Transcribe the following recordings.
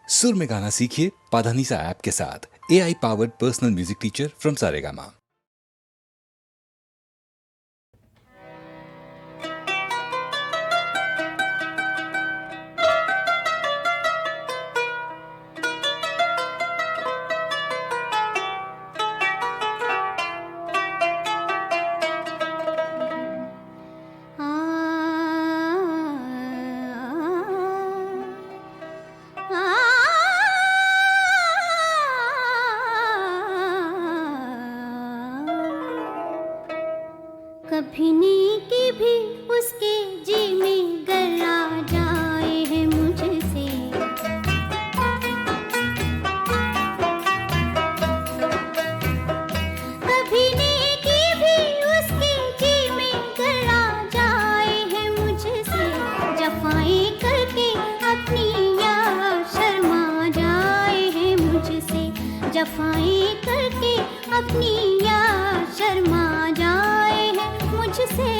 सुर में गाना सीखिए पाधानीसा ऐप के साथ। AI powered personal music teacher from Saregama. कभी नेकी भी उसके जी में गला जाए है मुझसे, कभी नेकी भी उसके जी में गला जाए है मुझसे, जफाएं करके अपनी यार शर्मा जाए है मुझसे, जफाएं करके अपनी यार शर्मा जाए है मुझसे,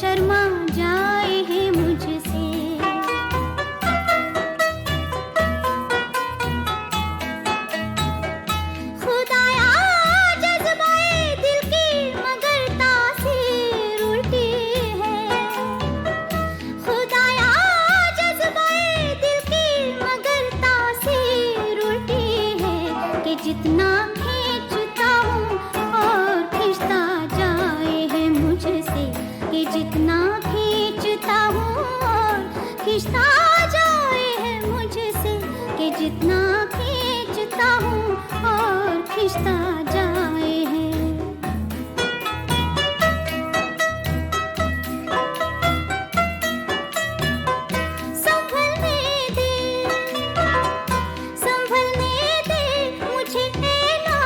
शर्मा जाए है मुझसे। खुदाया जज्बाए दिल की मगर तासीर उल्टी है, खुदाया जज्बाए दिल की मगर तासीर उल्टी है, कि जितना खींचता हूँ और खींचता जाए है मुझसे, कि जितना खींचता हूँ और खींचता जाए है मुझसे, कि जितना खींचता हूँ और खींचता जाए है। संभलने दे, संभलने दे मुझे है ना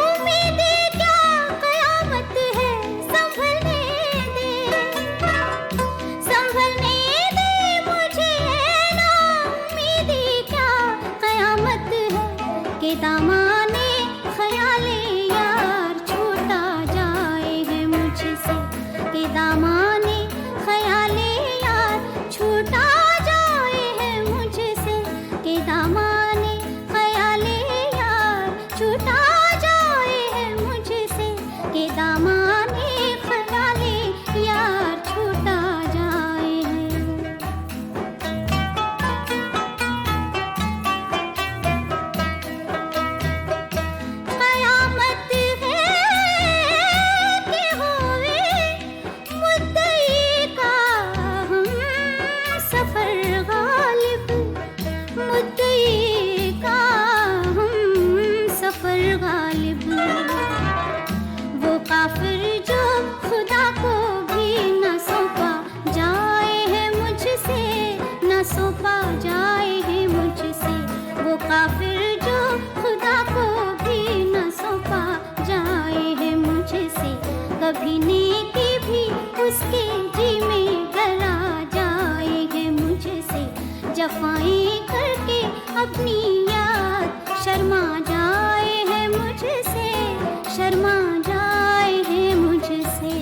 उम्मीदें क्या कयामत है, संभलने दे, संभलने दे मुझे है ना उम्मीदें क्या कयामत है, कि दामाने ख्याले यार छूटा जाए है मुझसे, कि दामाने ख्याले यार छूटा जाए है मुझसे, कि दामाने ख्याले यार छूटा जाए है मुझसे, कि दामाने ख्याले यार छूटा जाए है। कयामत है कि होवे मुद्दई का हम सफर गालिब, मुद्दई का हम सफर गालिब, वो काफिर जो खुदा को भी न सौंपा जाए है मुझसे, न सौंपा जाए है मुझसे, वो काफिर जो खुदा को भी न सौंपा जाए है मुझसे, कभी नेकी भी उसके जी में गला जाए है मुझसे, जफाएं करके अपनी याद शर्मा जाए है मुझसे, शर्मा जाए है मुझसे।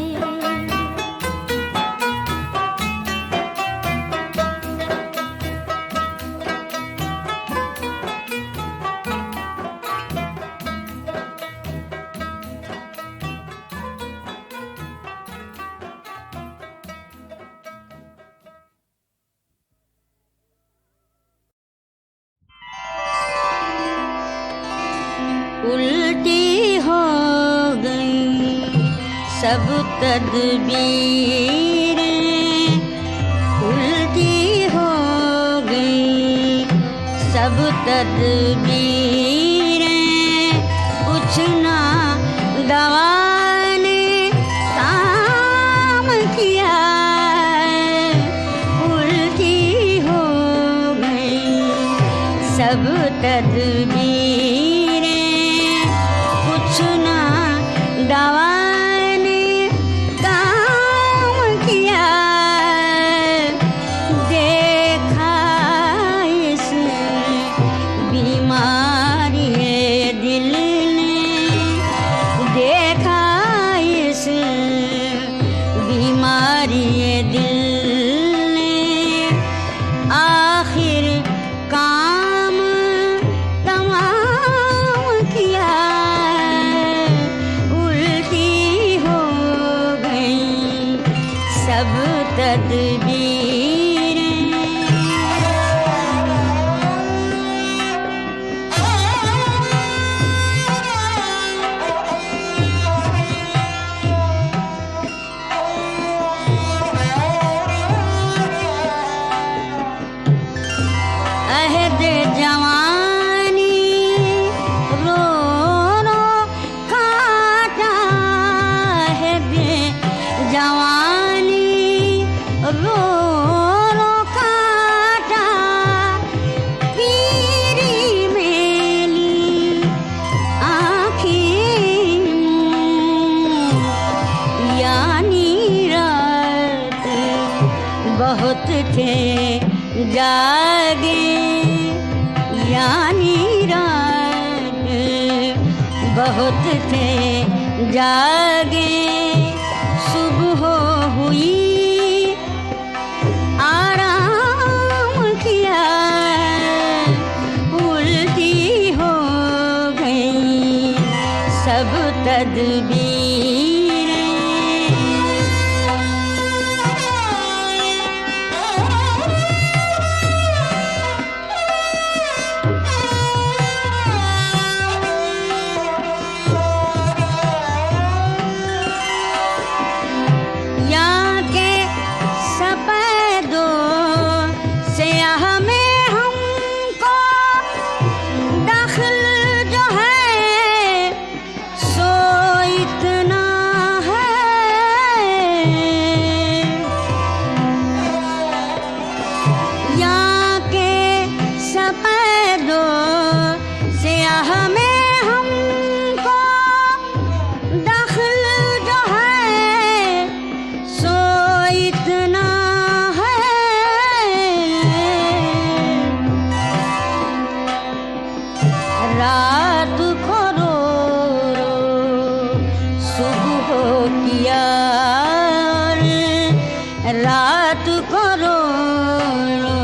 उल्टी हो गई सब तदबीरें, उल्टी हो गई सब तदबीरें, कुछ ना दवा ने काम किया, उल्टी हो गई सब तदबीरें, कुछ ना दवा ने काम किया, देखा इस बीमारी है दिल ने, देखा इस बीमारी है दिल ने, आखिर काम थे जागे, यानी रात बहुत थे जागे। सुबह हुई आराम किया, उल्टी हो गई सब तदबीरें। यहाँ के सफेदों से हमें हमको दखल जो है सो इतना है। यहाँ के सफेदों से हमें हमको दखल जो है सो इतना है। रात को रो रो सुबह किया, रात को रो रो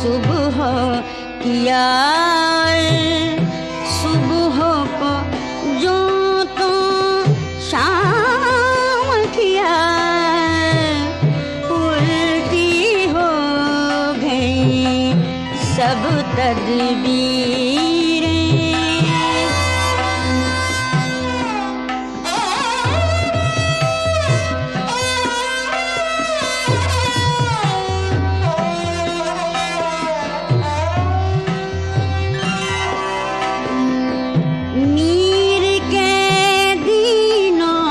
सुबह किया। सुबह को जो तो शाम किया, उल्टी हो गई सब तदबीरें। मीर के दीनों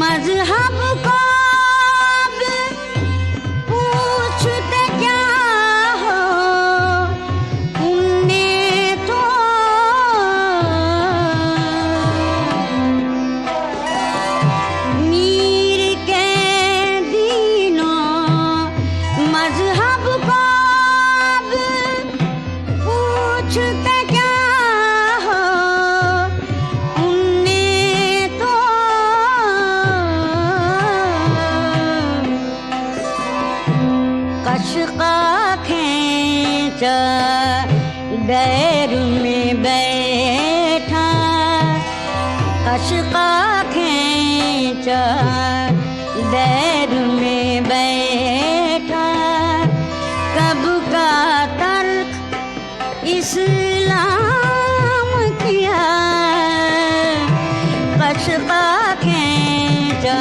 मजहब को अब पूछते क्या हो, उनने तो मीर के दीनों मजहब को अब पूछते क्या हो, उनने तो कशका खींचा दैर में बैठा, कशका खींचा दैर में बैठा। कब का तर्क इस्लाम किया, कशका खींचा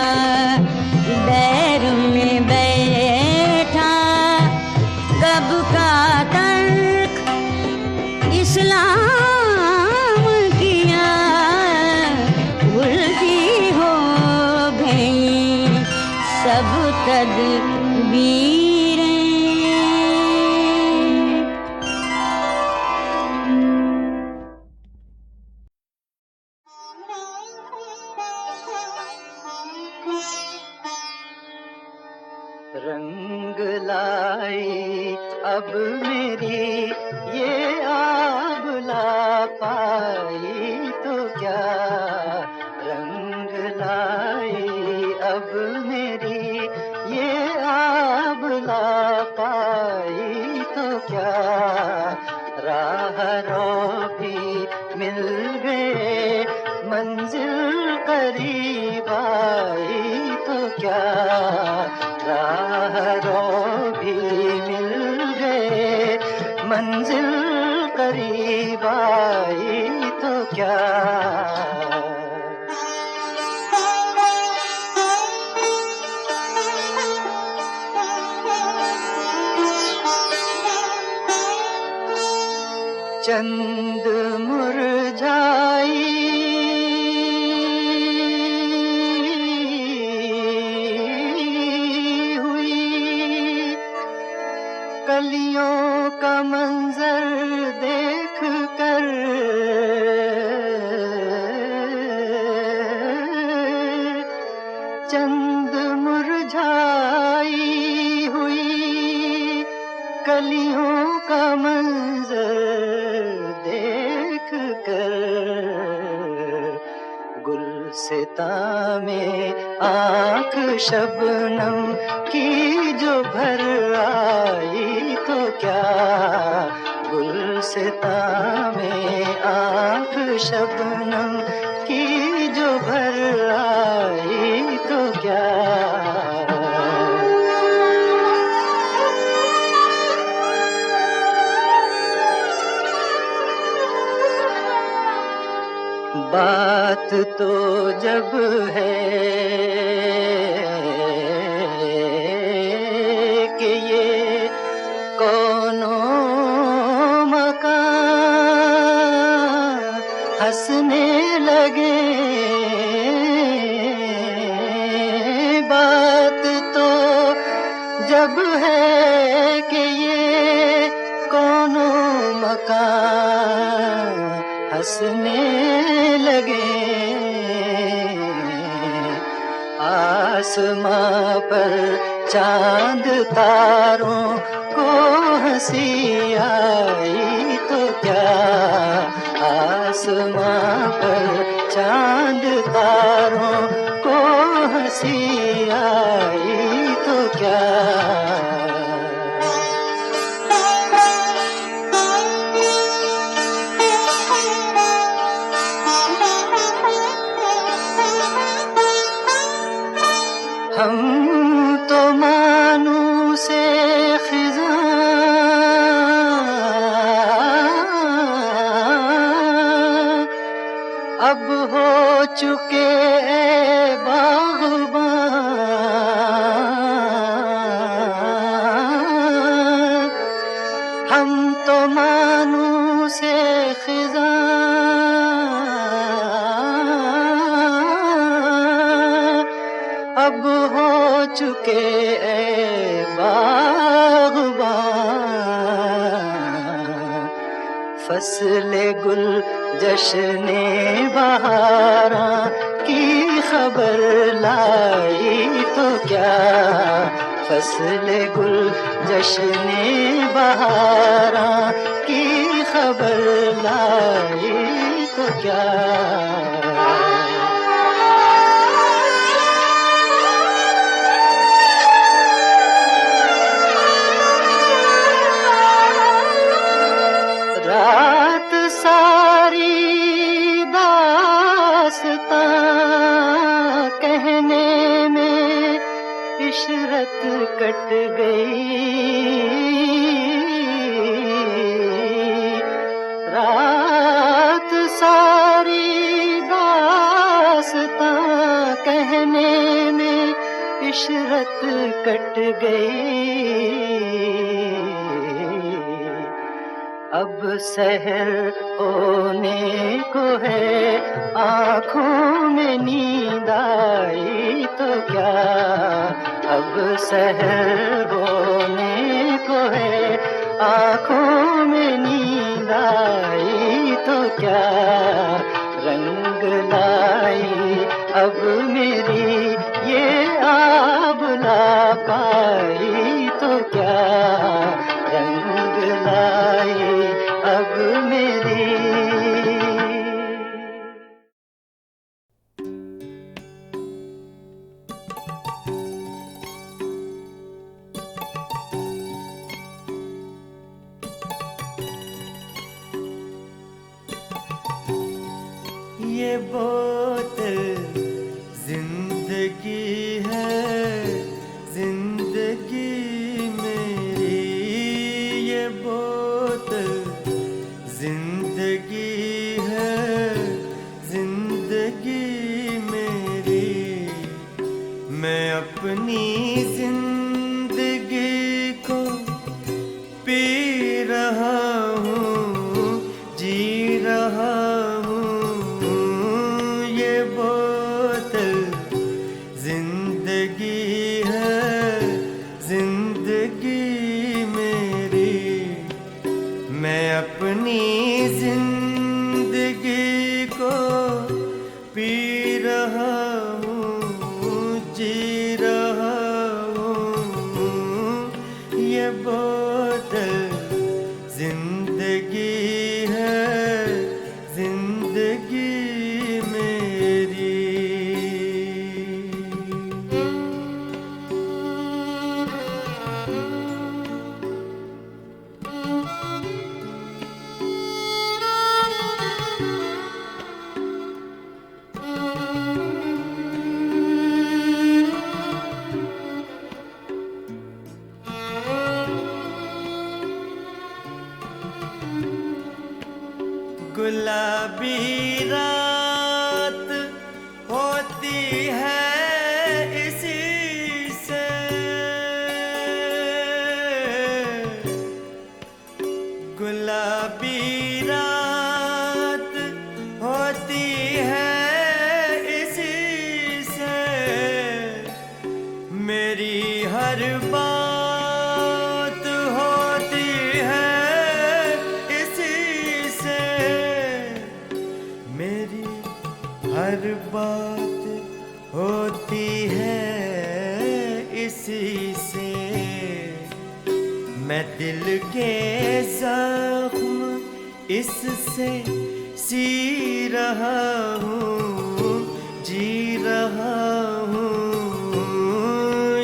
दैर में बैठा। कब का तर्क इस्लाम किया, उल्टी हो गई सब तदबीरें। रंग लाई अब मेरी ये आबला पाई तो क्या, रंग लाई अब मेरी ये आबला पाई तो क्या। राहरों भी मिल गए मंजिल करीब आई तो क्या, राहरों भी मिल गए मंजिल करीब आई तो क्या। चंद मुरझाई हुई कलियों का मंजर देख कर, चंद मुरझाई हुई गुलसिता में आँख शबनम की जो भर आई तो क्या, गुलसिता में आँख शबनम की जो भर आई तो क्या। बात तो जब है कि ये कौनो मकान हंसने लगे, बात तो जब है कि ये कौनो मकान हंसने लगे, आसमां पर चांद तारों को हंसी आई तो क्या, आसमां पर चांद तारों को हंसी आई तो क्या। हम तो मानू से खिज़ां अब हो चुके बाग़बान, हम तो मानू से खिज़ां अब हो चुके बाग़बान, फ़स्ल गुल जश्ने बहारां की खबर लाई तो क्या, फ़स्ल गुल जश्ने बहारां की खबर लाई तो क्या। रात सारी दास्तां कहने में इशरत कट गई, रात सारी दास्तां कहने में इशरत कट गई, अब सहर होने को है आँखों में नींद आई तो क्या, अब सहर होने को है आँखों में नींद आई तो क्या। रंग लाई अब मेरी ये आबला पाई तो क्या, रंग लाई अब मेरी। ये बोतल जिंदगी है, जिंदगी मेरी, ये बोतल जिंदगी है, जिंदगी मेरी। मैं अपनी जिंदगी को पी रहा हूँ, जी रहा हूँ, ये बोतल जिंदगी है, जिंदगी मेरी। मैं अपनी जिंदगी को पी रहा हूँ, जी रहा हूँ, ये बोतल जिंदगी है, जिंदगी मेरी। गुलाबी रात होती है इसी से, गुलाबी रात होती है इसी से, मेरी हर बात होती है इसी से, मेरी हर बात होती है इसी से। मैं दिल के जख्म इससे सी रहा हूँ, जी रहा हूँ।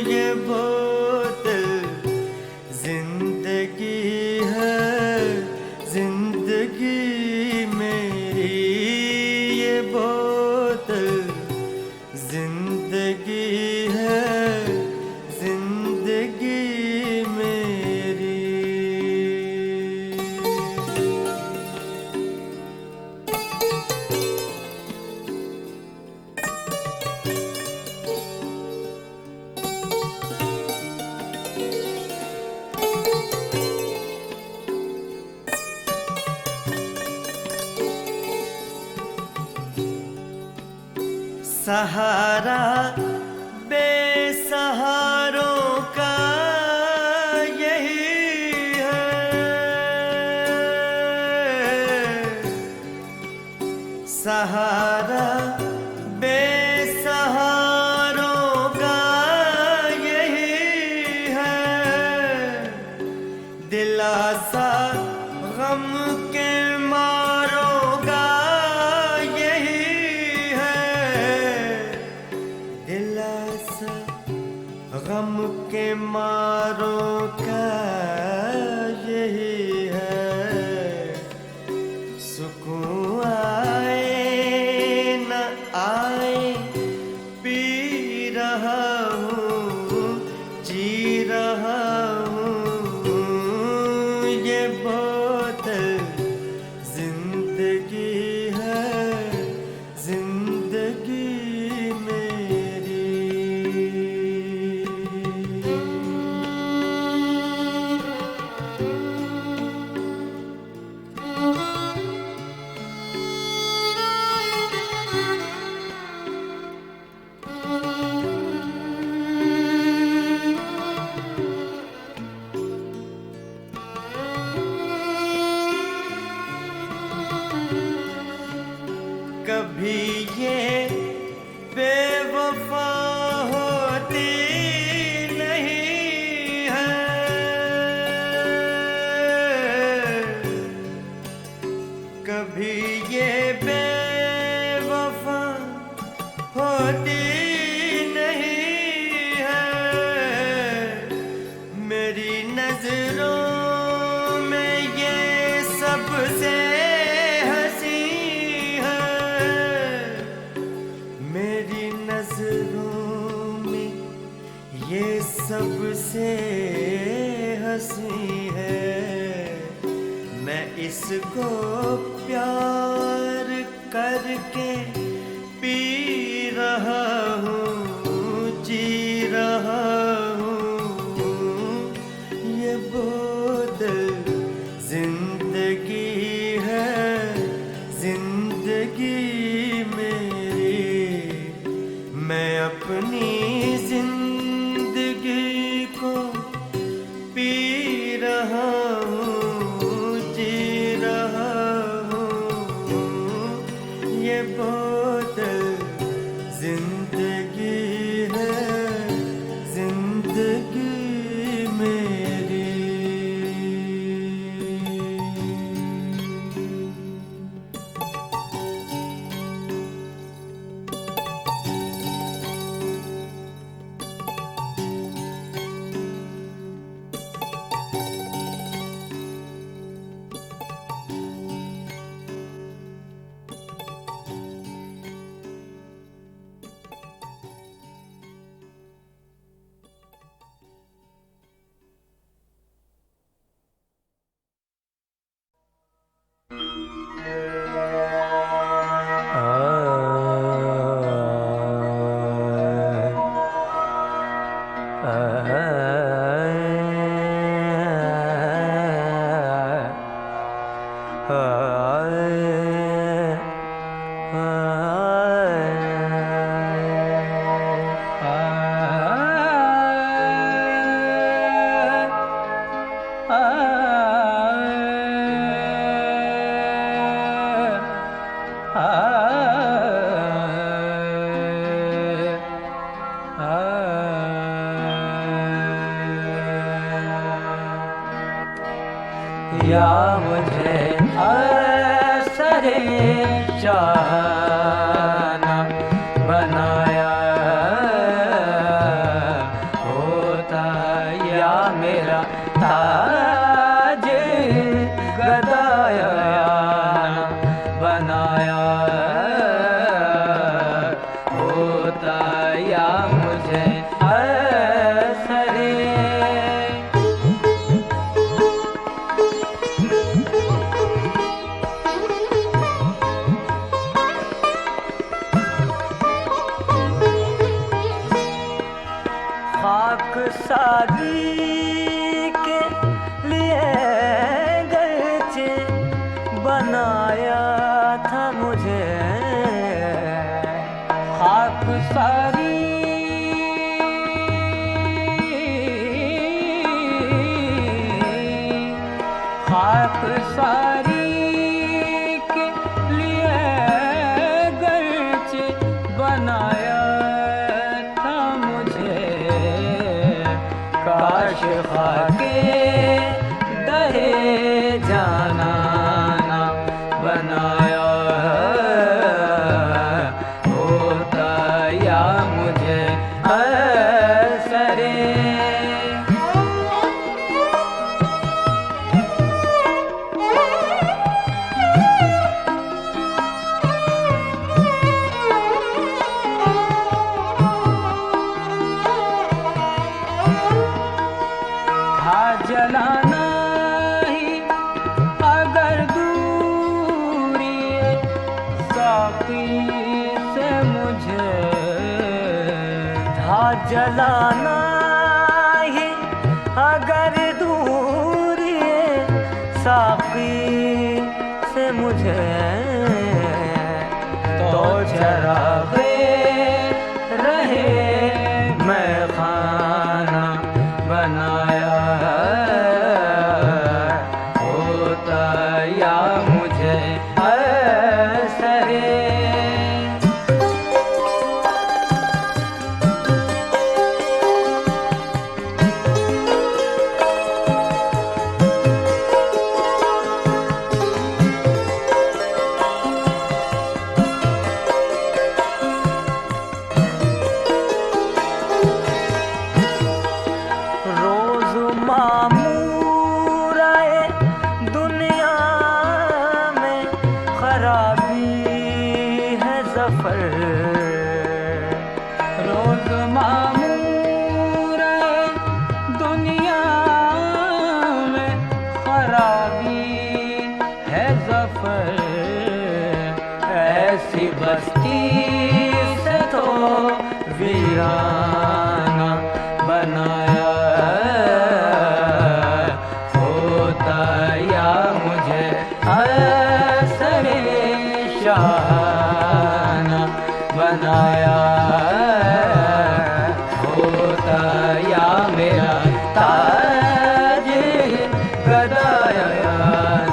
ये बोतल जिंदगी है, जिंदगी मेरी। ये बोतल जिंदगी है, जिंदगी मेरी। सहारा बेसहारों का यही है, सहारा बेसहारों का यही है। दिलासा गम के मारों का यही है, दिलासा गम के मारों का यही है। सुकून आए न आए पी रहा हूँ, जी रहा हूँ। ये बोतल जिंदगी है, जिंदगी मेरी। कभी ये बेवफा होती नहीं है, कभी ये बेवफा होती नहीं है। मेरी नजरों में ये सबसे हंसी है, मेरी नजरों में ये सबसे हंसी है। मैं इसको प्यार करके पी रहा हूँ, जी रहा हूँ। ये बोतल जिंदगी है, जिंदगी मेरी। मैं अपनी जिंदगी को पी रहा हूँ, जी रहा हूँ। ये बोतल जिंदगी है, जिंदगी मेरी। या मुझे असरे चाहना बनाया होता, या मेरा ताज गदाया बनाया होता, या मुझे असरे शादी के लिए गलचे बनाया था मुझे, खाक सारी खाक सारी के लिए गलचे बनाया था मुझे, काश खाके दहे जाना ना बनाया होता, या मुझे असरे जलाना ही अगर दूरी साकी से मुझे, था जलाना ही अगर दूरी साकी से मुझे, तो चरागे रहे मैं खाना बनाया होता, या मुझे असरे रोज मामूर दुनिया में खराबी है ज़फ़र, ऐसी बस्ती से तो वीराना बनाया होता, या मुझे असरे शाहाना बनाया होता, या मेरा ताज गदाया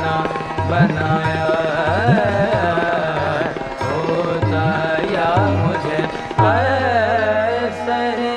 ना बनाया होता, या मुझे असरे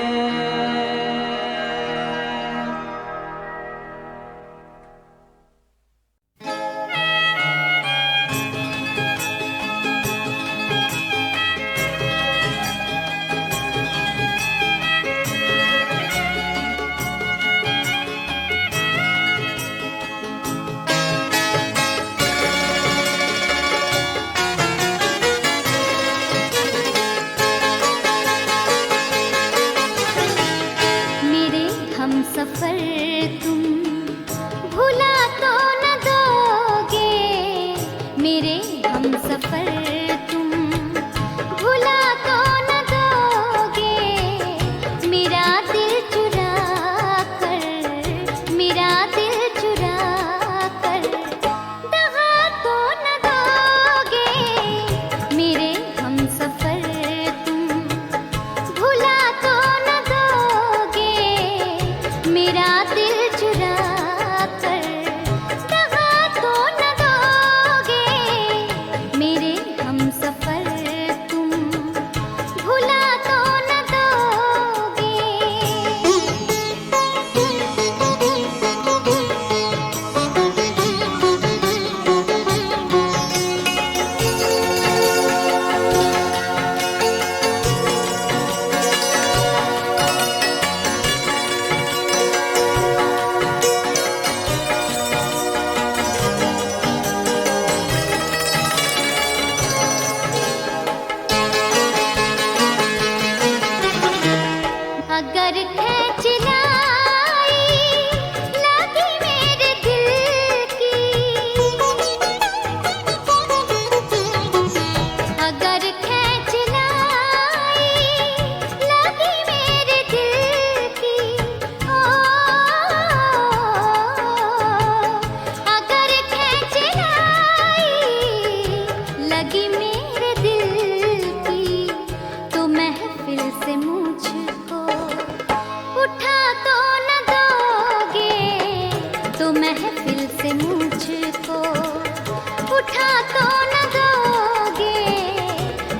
उठा तो न दोगे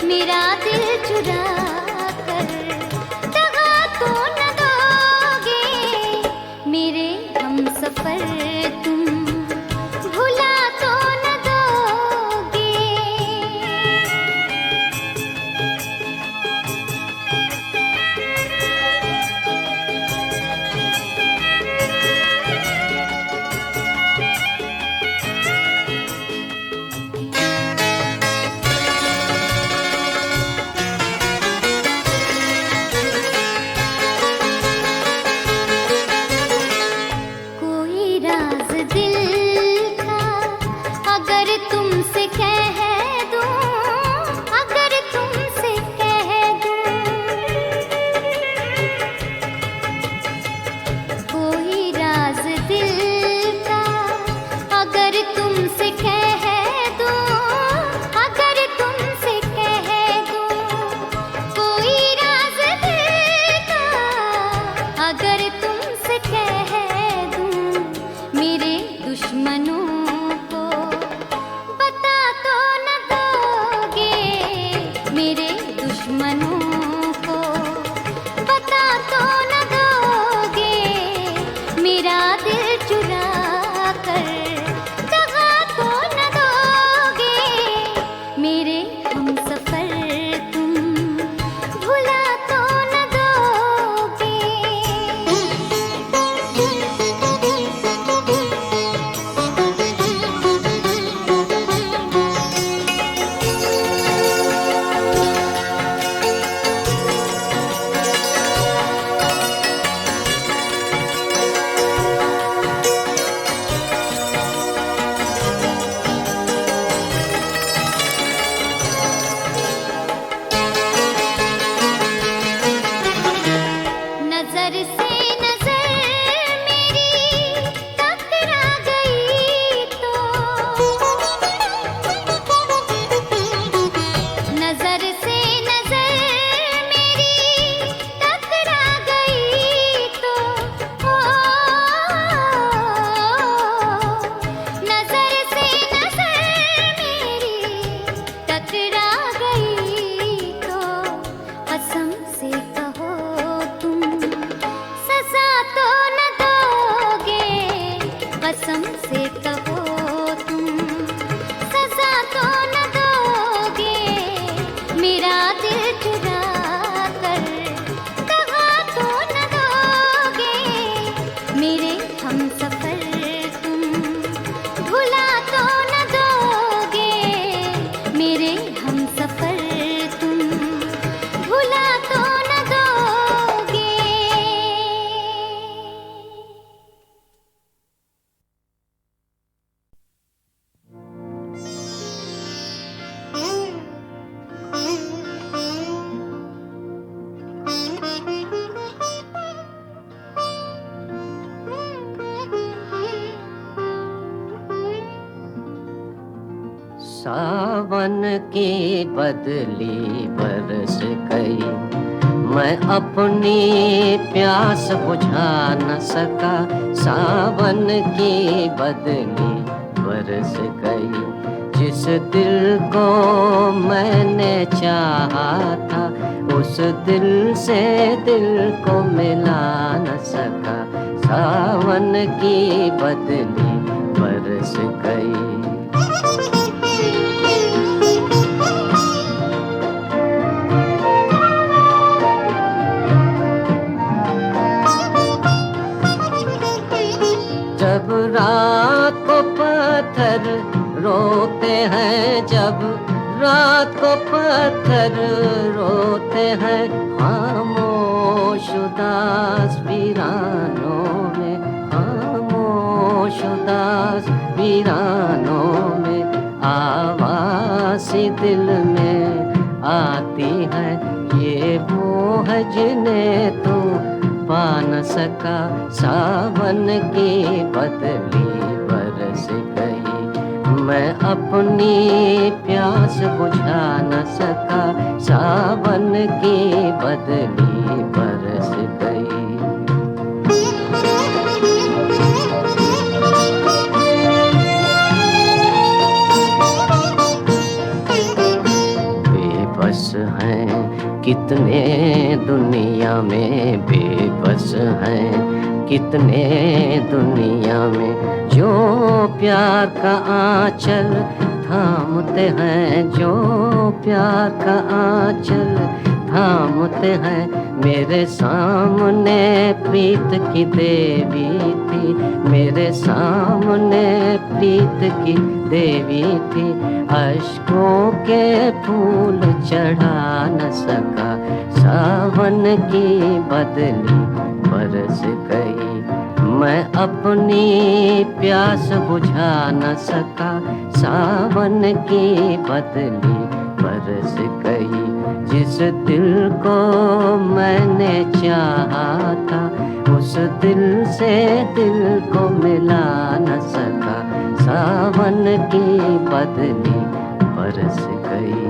मेरा दिल चुरा कर, दगा तो न दोगे मेरे हमसफर तुम, भुला तो न दोगे। कोई राज दिल का अगर तुमसे कह दूं, अगर तुमसे कह दूं, कोई राज दिल का अगर तुमसे कह दूं, अगर तुमसे कह दूं, कोई राज दिल का अगर तुमसे कह दूं, मेरे दुश्मनों को बता तो न दोगे, मेरे दुश्मनों को बता तो न दोगे मेरा दिल चुरा कर, दगा तो न दोगे मेरे हमसफर तुम, भुला तो न दोगे। नजर से नजर मेरी टकरा गई तो, नजर से नजर मेरी टकरा गई तो, ओ, नजर से नजर मेरी टकरा गई तो, कसम से कहो तुम सजा तो न दोगे, कसम से कहो तुम सजा तो न दोगे मेरा दिल चुरा कर, दगा तो न दोगे मेरे हमसफर तुम, भुला तो न दोगे मेरे हमसफर तुम, भुला तो न दोगे। सावन की बदली बरस गई, मैं अपनी प्यास बुझा न सका। सावन की बदली बरस गई, जिस दिल को मैंने चाहा था उस दिल से दिल को मिला न सका। सावन की बदली बरस गई। जब रात को पत्थर रोते हैं, जब रात को पत्थर रोते हैं, खामोश उदास वीरानों में, खामोश उदास वीरानों में, आवाज़ दिल में आती है, ये वो है जिन्हें तू पा न सका। सावन की बदली बरस गई, मैं अपनी प्यास बुझा न सका। सावन की बदली बरस गई। कितने दुनिया में बेबस हैं, कितने दुनिया में जो प्यार का आंचल थामते हैं, जो प्यार का आंचल थामते हैं। मेरे सामने प्रीत की देवी थी, मेरे सामने प्रीत की देवी थी। अश्कों के फूल चढ़ा न सका, सावन की बदली बरस गई। मैं अपनी प्यास बुझा न सका, सावन की बदली बरस गई। जिस दिल को मैंने चाहा था, उस दिल से दिल को मिला न सका, सावन की बदली बरस गई।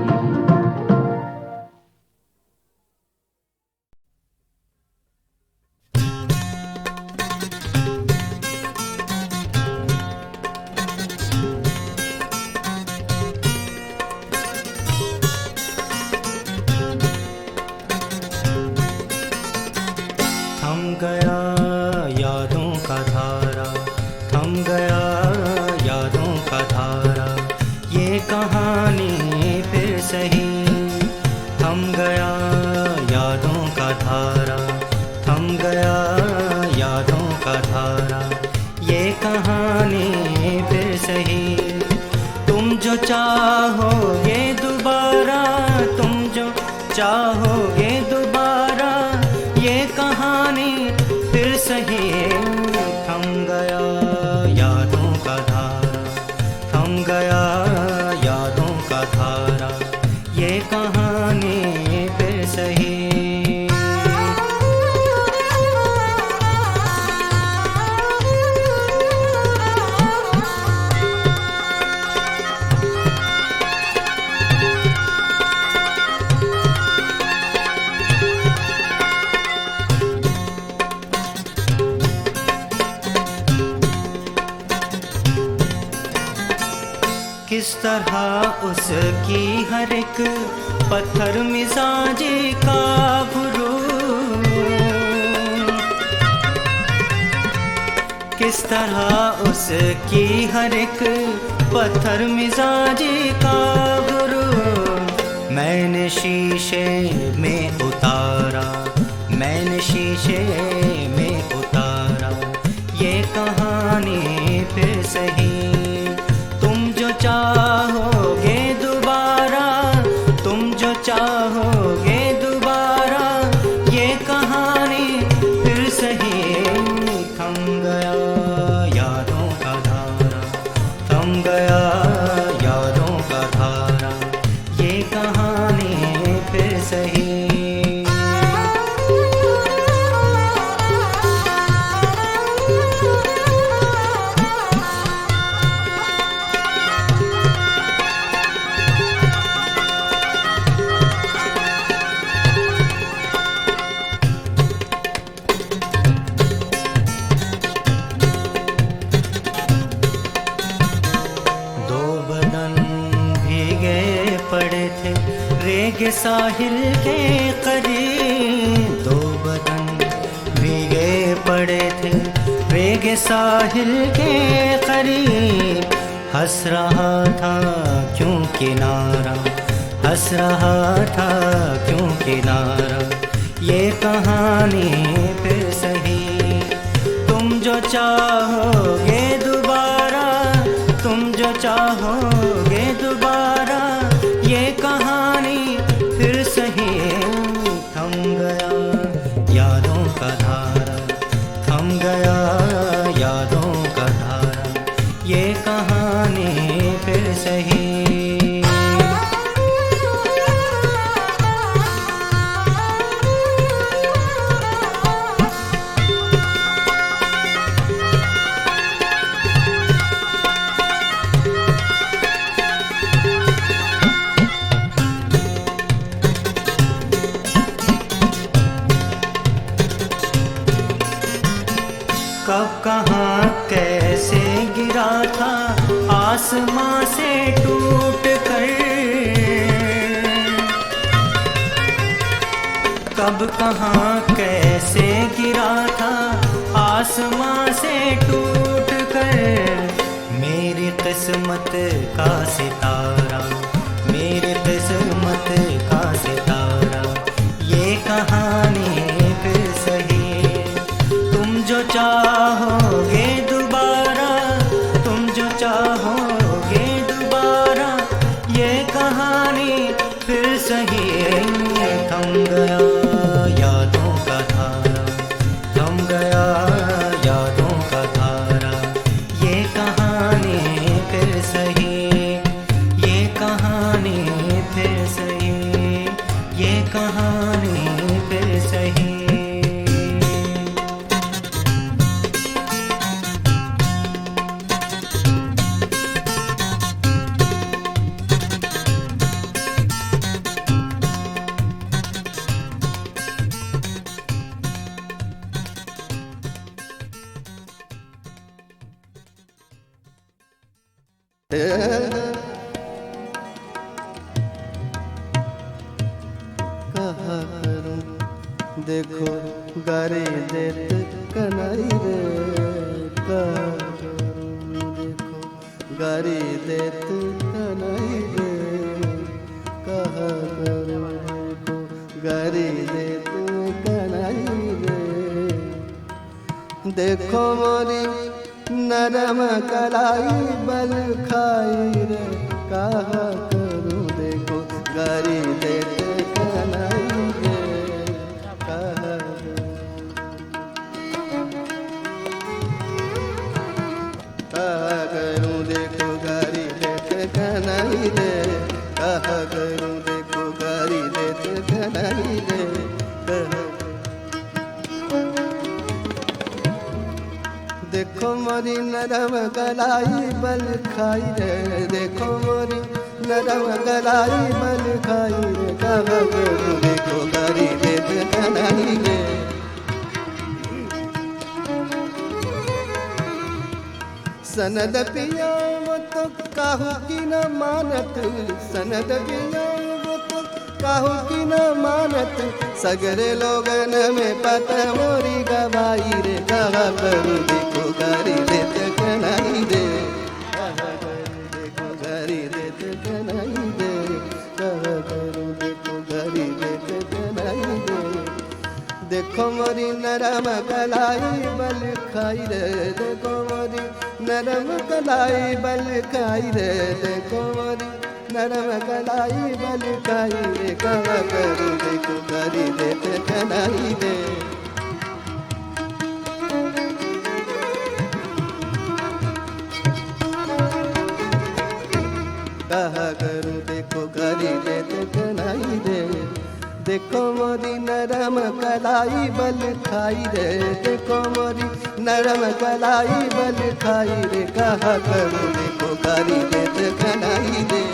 किस तरह उसकी हर एक पत्थर मिजाजी का गुरूर, किस तरह उसकी हर एक पत्थर मिजाजी का गुरूर मैंने शीशे में उतारा, मैंने शीशे में उतारा। ये कहानी फिर सही, तुम जो चाहोगे दोबारा, तुम जो चाहोगे दोबारा, ये कहानी फिर सही। थम गया यादों का धारा, थम गया यादों का धारा, ये कहानी फिर सही। रेगे साहिल के करीब, दो बदन भीगे पड़े थे रेगे साहिल के करीब। हंस रहा था क्यों किनारा, हंस रहा था क्यों किनारा, ये कहानी फिर सही। तुम जो चाहोगे दोबारा, तुम जो चाहोगे दोबारा, ये कहानी फिर सही। थम गया यादों का धारा, थम गया यादों का धारा, ये कहानी फिर सही। कब कहाँ कैसे गिरा था आसमां से टूट कर, कब कहाँ कैसे गिरा था आसमां से टूट कर। मेरी किस्मत का सितारा, मेरी किस्मत का सितारा, ये कहानी फिर सही। तुम जो चाहोगे दोबारा, तुम जो चाहोगे दोबारा, ये कहानी फिर सही। थम गया यादों का धारा, थम गया यादों का धारा, ये कहानी फिर सही, ये कहानी फिर सही, ये कहानी फिर सही। कहा करूं देखो गारे देत कनाई रे, कहा करूं देखो गारे देत कनाई रे, कहा करूं देखो गारे देत कनाई रे। देखो मोरी नरम कलाई बल खाई रे, कहा करूं देखो गारी देते कनाई रे, कहा करूं देखो गारी देते कनाई रे, कहा करूं देखो गारी देते कनाई रे, कहा देखो मोरी नरम गलाई बल खाई रे, देखो मोरी नरम गलाई बल खाई रे, कहा करूं देखो गारी देत कनाई रे। सनद पिया वो तो काहू की न मानत, सनद पिया वो तो काहू की न मानत, सगरे लोगन में पत मोरी गवाई रे, कहा करूं देखो गारी देत कनाई रे, कहा करूं देखो गारी देत कनाई रे, कहा करूं देखो गारी देत कनाई रे। देखो मोरी नरम कलाई बल खाई रे, देखो मोरी नरम कलाई बल खाई रे, देखो मोरी नरम कलाई बल खाई रे, कहा करूं देखो गारी देत कनाई रे। कहा करूं देखो गारी देत कनाई रे, देखो मोरी नरम कलाई बल खाई रे, देखो मोरी नरम कलाई बल खाई रे, कहा करूं देखो गारी देत कनाई रे,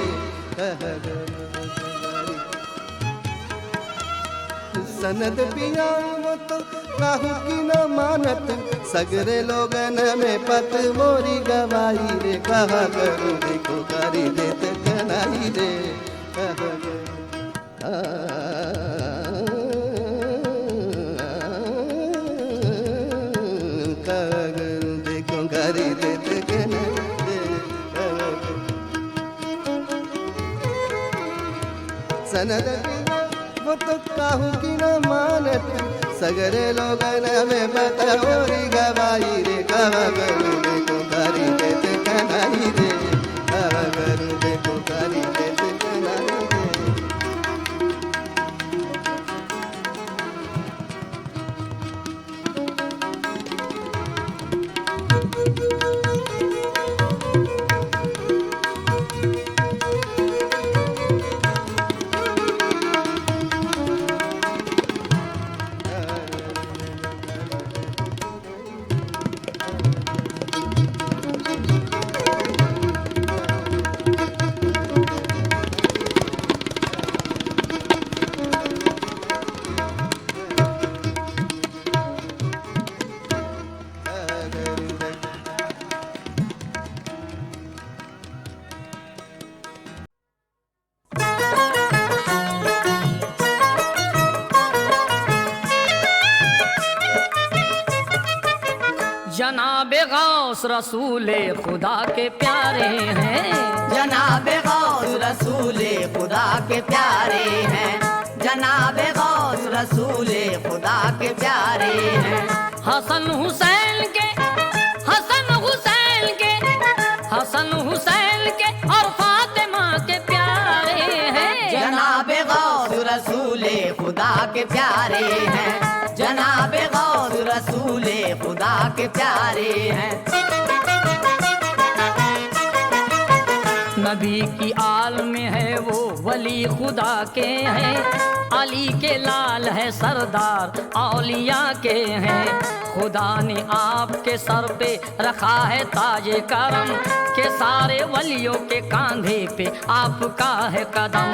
कहा करूं गारी। सनद पिया वो तो काहू की न मानत, सगरे लोगन में पत मोरी गवाई रे, कहा करूं देखो गारी देत कनाई रे, कहा करूं देखो गारी देत कनाई रे। सनद पिया वो तो काहू की न मानत, सगरे लोगन में पत मोरी गवाई रे, कहा करूं देखो गारी देत कनाई रे, कहा करूं देखो गारी देत कनाई रे। गौस रसूले खुदा के प्यारे हैं। जनाबे गौस रसूले खुदा के प्यारे हैं। जनाबे गौस रसूले खुदा के प्यारे हैं। हसन हुसैन के और फातिमा के प्यारे हैं। जनाबे गौस रसूले खुदा के प्यारे हैं। जनाबे गौस रसूले खुदा के प्यारे हैं। नबी की आल में है वो वली खुदा के हैं। अली के लाल है सरदार औलिया के हैं। खुदा ने आपके सर पे रखा है ताजे करम के सारे वलियों के कांधे पे आपका है कदम।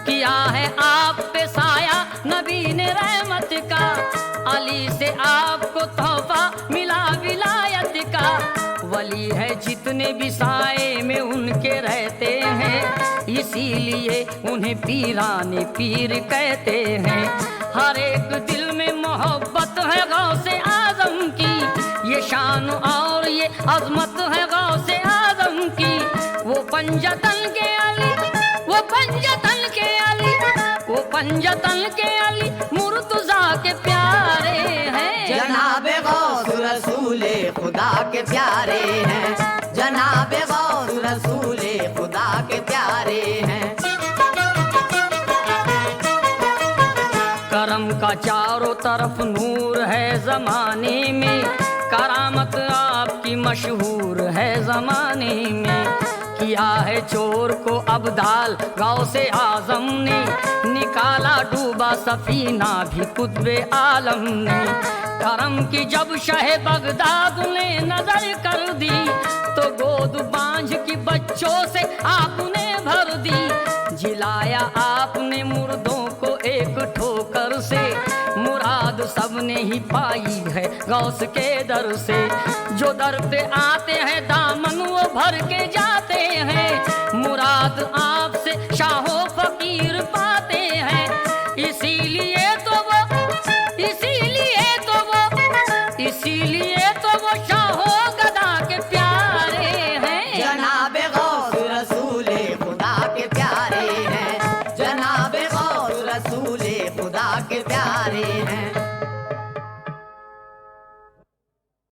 किया है आप पे साया नबी ने रहमत का। अली से आपको तोहफा मिला विलायत का। वली है जितने भी साए में उनके रहते हैं, इसीलिए उन्हें पीराने पीर कहते हैं। हर एक दिल में मोहब्बत है गौसे आजम की। ये शान और ये अजमत है गौसे आजम की। वो पंजतन के अली, वो पंजतन के अली, वो पंजतन के अली मुर्तजा के प्यारे हैं। जनाबे गौस रसूले खुदा के प्यारे हैं। जनाबे गौस रसूले खुदा के प्यारे हैं। करम का चारों तरफ नूर है जमाने में। करामत आपकी मशहूर है जमाने में। किया है चोर को अब्दाल गौसे आजम ने। निकाला डूबा सफीना भी कुतबे आलम ने। करम की जब शह बगदाद ने नजर कर दी, तो गोद बांझ की बच्चों से आपने भर दी। जिलाया आपने मुर्दों को एक ठोकर से। मुराद सबने ही पाई है गौस के दर से। जो दर पे आते हैं दामन वो भर के जाते हैं। मुराद आपसे शाहो फकीर पाते हैं। इसीलिए तो वो शाहो गदा के प्यारे हैं। जनाबे गौस रसूले खुदा के प्यारे हैं। जनाबे गौस रसूले खुदा के प्यारे हैं।